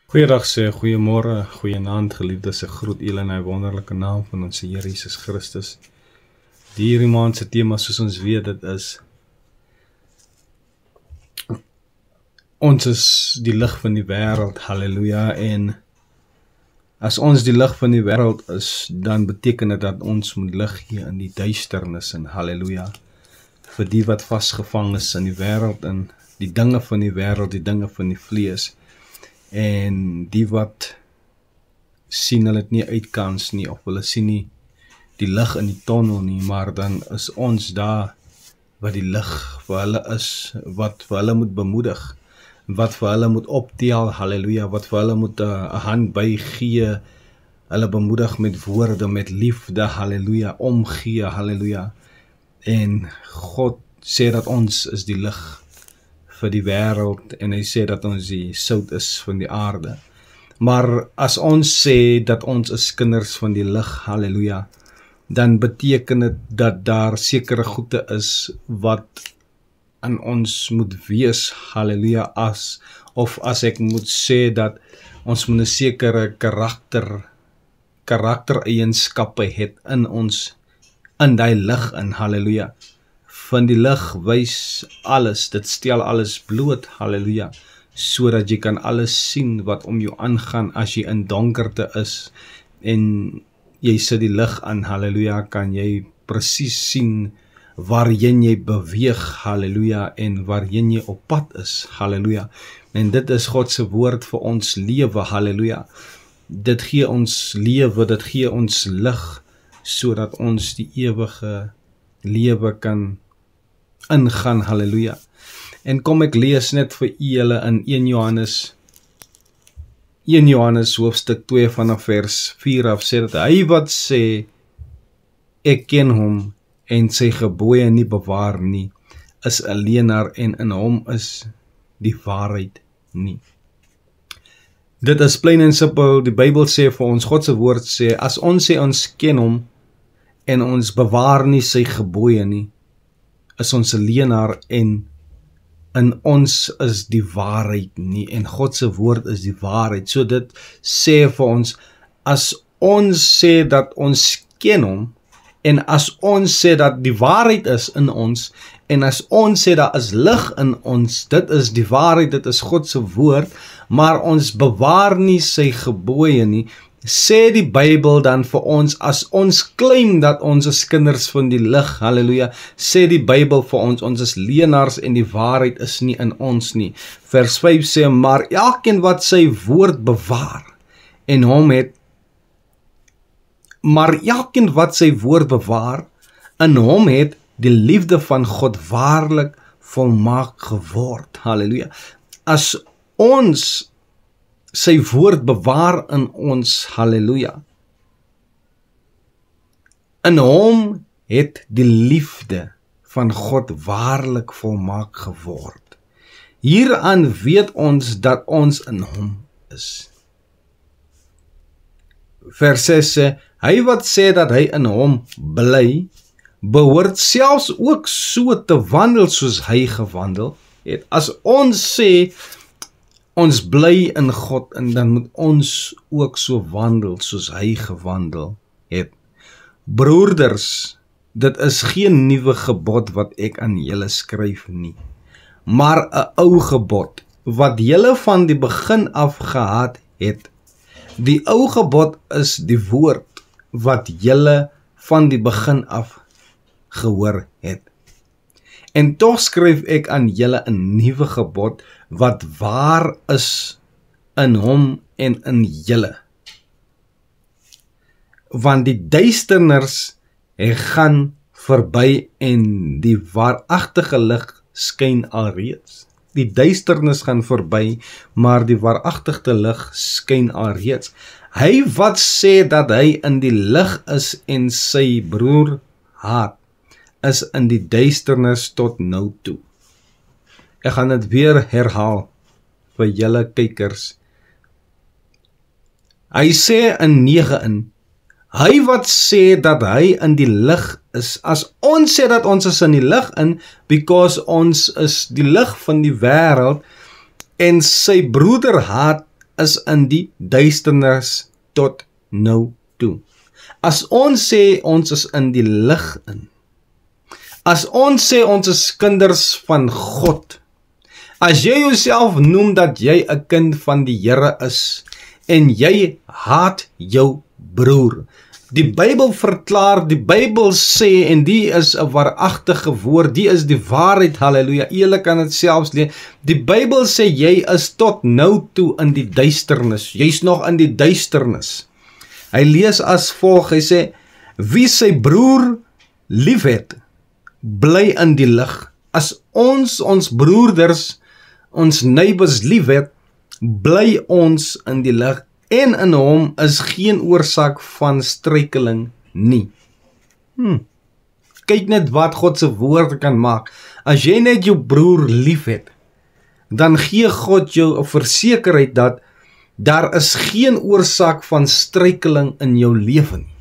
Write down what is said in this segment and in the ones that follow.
Goeiedag sê, goeiemôre, goeienaand, geliefdes, ek groet julle in die wonderlike naam van ons Here Jesus Christus. Die hierdie maand se tema, soos ons weet, dit is ons is die lig van die wêreld, halleluja, en as ons die lig van die wêreld is, dan beteken dit dat ons moet lig gee in die duisternis, en halleluja, vir die wat vasgevang is in die wêreld, en die dinge van die wêreld, die dinge van die vlees, en die wat sien hulle het nie uitkans nie, of hulle sien nie die lig in die tonnel nie, maar dan is ons daar wat die lig vir hulle is, wat vir hulle moet bemoedig, wat vir hulle moet optel, halleluja, wat vir hulle moet 'n hand bygee, hulle bemoedig met woorde, met liefde, halleluja, omgee, halleluja, en God sê dat ons is die lig vir die wêreld, en hy sê dat ons die sout is van die aarde. Maar as ons sê dat ons is kinders van die lig, halleluja, dan beteken dit dat daar sekere goede is wat aan ons moet wees, halleluja, of as ek moet sê dat ons moet 'n sekere karaktereienskappe het in ons, in die lig in, halleluja. Van die lig wys alles, dit stel alles bloot, halleluja, sodat jy kan alles sien wat om jou aangaan as jy in donkerte is, en jy sit die lig aan, halleluja, kan jy presies sien waarheen jy beweeg, halleluja, en waarheen jy op pad is, halleluja, en dit is God se woord vir ons lewe, halleluja, dit gee ons lewe, dit gee ons lig, sodat ons die ewige lewe kan ingaan, halleluja. En kom ek lees net vir julle in 1 Johannes hoofstuk 2 vanaf vers 4 af, sê dat hy wat sê, ek ken hom en sy gebooie nie bewaar nie, is 'n leienaar en in hom is die waarheid nie. Dit is plain en simpel, die Bybel sê vir ons, God se woord sê, as ons sê ons ken hom en ons bewaar nie sy gebooie nie, is ons 'n leienaar en in ons is die waarheid nie, en God se woord is die waarheid. So dit sê vir ons, as ons sê dat ons ken hom, en as ons sê dat die waarheid is in ons, en as ons sê daar is lig in ons, dit is die waarheid, dit is God se woord, maar ons bewaar nie sy gebooie nie, sê die Bybel dan vir ons, as ons claim dat ons is kinders van die lig, halleluja, sê die Bybel vir ons, ons is leienaars en die waarheid is nie in ons nie. Vers 5 sê, maar elkeen wat sy woord bewaar, en hom het, maar elkeen wat sy woord bewaar, in hom het die liefde van God waarlik volmaak geword, halleluja. As ons sy woord bewaar in ons, halleluja, in hom het die liefde van God waarlik volmaak geword. Hieraan weet ons dat ons in hom is. Vers 6 sê, hy wat sê dat hy in hom bly, behoort selfs ook so te wandel soos hy gewandel het. As ons sê, ons bly in God, en dan moet ons ook so wandel soos hy gewandel het. Broeders, dit is geen nuwe gebod wat ek aan julle skryf nie, maar 'n ou gebod, wat julle van die begin af gehad het. Die ou gebod is die woord, wat julle van die begin af gehoor het. En tog skryf ek aan julle 'n nuwe gebod, wat waar is in hom en in julle. Want die duisternis gaan verby en die waaragtige lig skyn alreeds. Die duisternis gaan verby, maar die waaragtige lig skyn alreeds. Hy wat sê dat hy in die lig is en sy broer haat, is in die duisternis tot nou toe. Ek gaan dit weer herhaal vir julle kykers. Hy sê in 9, hy wat sê dat hy in die lig is, as ons sê dat ons is in die lig in, because ons is die lig van die wêreld, en sy broeder haat, is in die duisternis tot nou toe. As ons sê ons is in die lig in, as ons sê ons is kinders van God, as jy jouself noem dat jy 'n kind van die Here is, en jy haat jou broer. Die Bybel verklaar, die Bybel sê, en die is 'n waaragtige woord, die is die waarheid, halleluja, eerlik kan dit selfs lees. Die Bybel sê jy is tot nou toe in die duisternis, jy's nog in die duisternis. Hy lees as volg, hy sê, wie sy broer liefhet, bly in die lig. As ons broeders, ons neighbors liefhet, bly ons in die lig, en in hom is geen oorsaak van struikeling nie. Kyk net wat God se woord kan maak. As jy net jou broer liefhet, dan gee God jou 'n versekerheid dat daar is geen oorsaak van struikeling in jou lewe nie.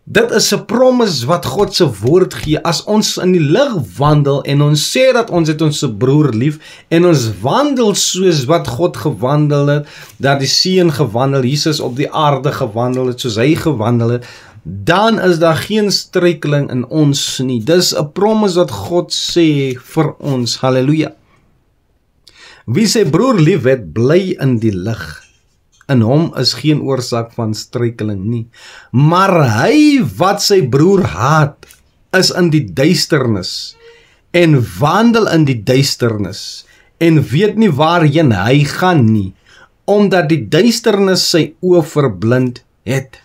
Dit is 'n promise wat God se woord gee. As ons in die lig wandel en ons sê dat ons het ons broer lief en ons wandel soos wat God gewandel het, dat die Seun gewandel, Jesus op die aarde gewandel het, soos hy gewandel het, dan is daar geen struikeling in ons nie. Dis 'n promise wat God sê vir ons. Halleluja. Wie sy broer liefhet, bly in die lig. In hom is geen oorsaak van struikeling nie. Maar hy wat sy broer haat, is in die duisternis en wandel in die duisternis en weet nie waarheen hy gaan nie, omdat die duisternis sy oë verblind het.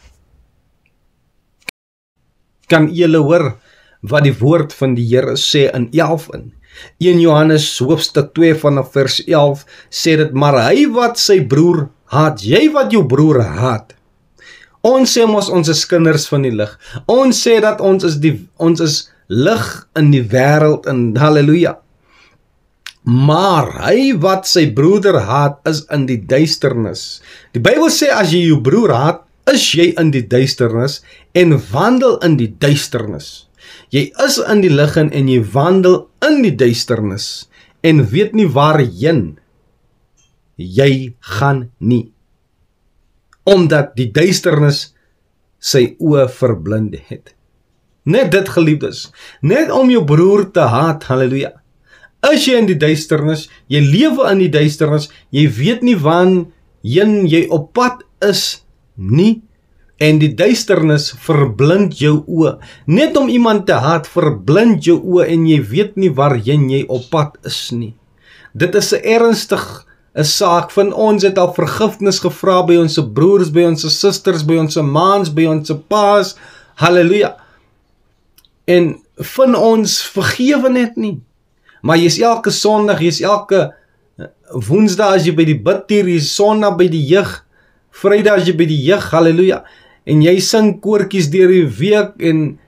Kan julle hoor wat die woord van die Here sê in 11 in? 1 Johannes hoofstuk 2 vanaf vers 11 sê dit, maar hy wat sy broer haat, jy wat jou broer haat. Ons sê mos ons is kinders van die lig. Ons sê dat ons is lig in die wêreld, en halleluja. Maar hy wat sy broeder haat, is in die duisternis. Die Bybel sê as jy jou broer haat, is jy in die duisternis en wandel in die duisternis. Jy is in die lig en jy wandel in die duisternis en weet nie waarheen jy gaan nie, omdat die duisternis sy oë verblind het. Net dit, geliefdes, net om jou broer te haat, halleluja. Is jy in die duisternis, jy lewe in die duisternis, jy weet nie waarheen jy op pad is nie, en die duisternis verblind jou oë. Net om iemand te haat, verblind jou oë en jy weet nie waarheen jy op pad is nie. Dit is 'n ernstige 'n saak. Van ons het al vergifnis gevra by ons broers, by ons susters, by ons maans, by ons paas, halleluja. En van ons vergewe net nie. Maar jy is elke Sondag, jy is elke Woensdag as jy by die bidtier, jy is Sondag by die jeug, Vrydag as jy by die jeug, halleluja. En jy sing koortjies deur die week en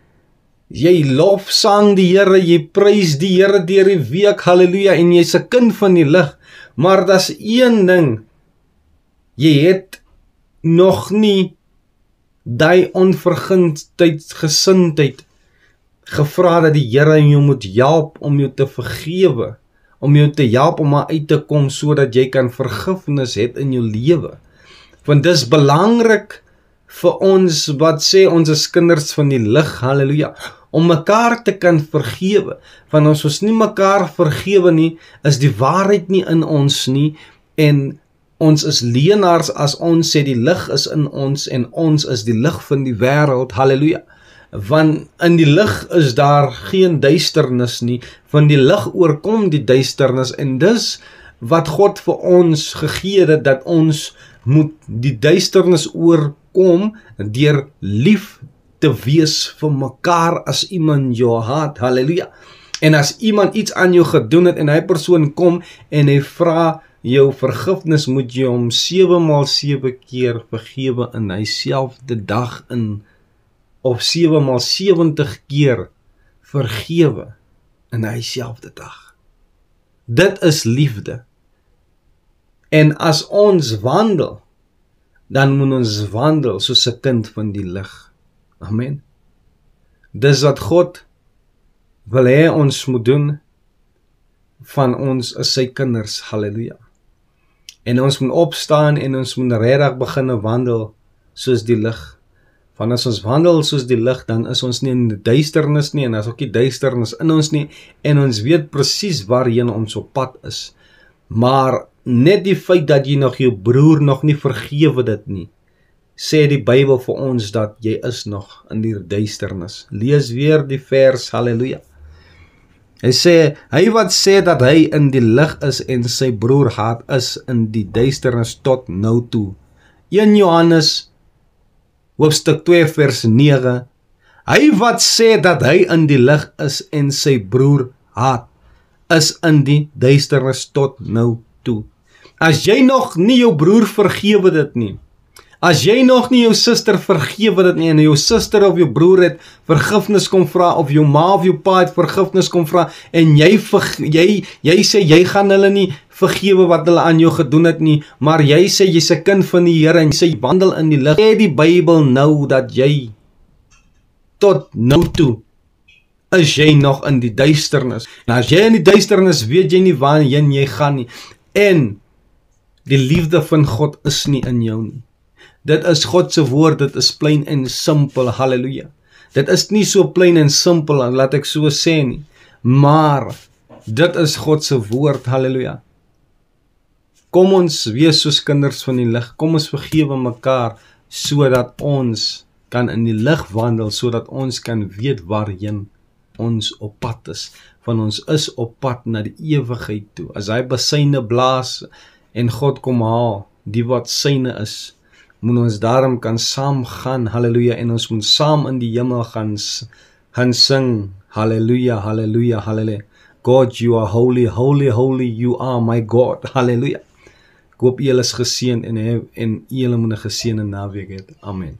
jy lofsang die Here, jy prys die Here deur die week, halleluja, en jy's 'n kind van die lig. Maar daar's een ding, jy het nog nie daai onvergindheid, gevra dat die Here jou moet help om jou te vergewe, om jou te help om uit te kom, sodat jy kan vergifnis het in jou lewe. Want dis belangrik vir ons wat sê ons is kinders van die lig, halleluja, om mekaar te kan vergewe. Want as ons nie mekaar vergewe nie, is die waarheid nie in ons nie, en ons is leenaars as ons sê die lig is in ons en ons is die lig van die wêreld, halleluja. Want in die lig is daar geen duisternis nie, van die lig oorkom die duisternis, en dis wat God vir ons gegee het, dat ons moet die duisternis oorkom deur lief te wees vir mekaar as iemand jou haat, halleluja. En as iemand iets aan jou gedoen het en hy persoon kom en hy vra jou vergifnis, moet jy hom 7x7 keer vergewe in hy selfde dag in, of 7x70 keer vergewe in hy selfde dag. Dit is liefde. En as ons wandel, dan moet ons wandel soos 'n kind van die lig. Amen. Dis wat God wil hê ons moet doen, van ons is sy kinders, halleluja. En ons moet opstaan en ons moet regtig begin wandel soos die lig. Want as ons wandel soos die lig, dan is ons nie in die duisternis nie, en as ook die duisternis in ons nie, en ons weet presies waarheen ons op pad is. Maar net die feit dat jy nog jou broer nog nie vergewe dit nie, sê die Bybel vir ons dat jy is nog in die duisternis. Lees weer die vers, halleluja. Hy sê, hy wat sê dat hy in die lig is en sy broer haat, is in die duisternis tot nou toe. 1 Johannes hoofstuk 2 vers 9. Hy wat sê dat hy in die lig is en sy broer haat, is in die duisternis tot nou toe. As jy nog nie jou broer vergewe dit nie, as jy nog nie jou suster vergewe dit nie, en jou suster of jou broer het vergifnis kom vra, of jou ma of jou pa het vergifnis kom vra, en jy sê jy gaan hulle nie vergewe wat hulle aan jou gedoen het nie, maar jy sê jy's 'n kind van die Here en jy sê jy wandel in die lig, sê die Bybel nou dat jy tot nou toe is jy nog in die duisternis. En as jy in die duisternis weet jy nie waarheen jy gaan nie, en die liefde van God is nie in jou nie. Dit is God se woord, dit is plain en simpel, halleluja. Dit is nie so plain en simpel, laat ek so sê nie, maar dit is God se woord, halleluja. Kom ons wees soos kinders van die lig, kom ons vergewe mekaar, sodat ons kan in die lig wandel, sodat ons kan weet waarheen ons op pad is, want ons is op pad na die ewigheid toe. As hy besyne blaas en God kom haal, die wat syne is, moet ons daarom kan saam gaan, halleluja, en ons moet saam in die hemel gaan sing, halleluja, halleluja, halleluja. God, you are holy, holy, holy, you are my God, halleluja. Ek hoop julle is geseën en julle moet 'n geseënde naweek hê. Amen.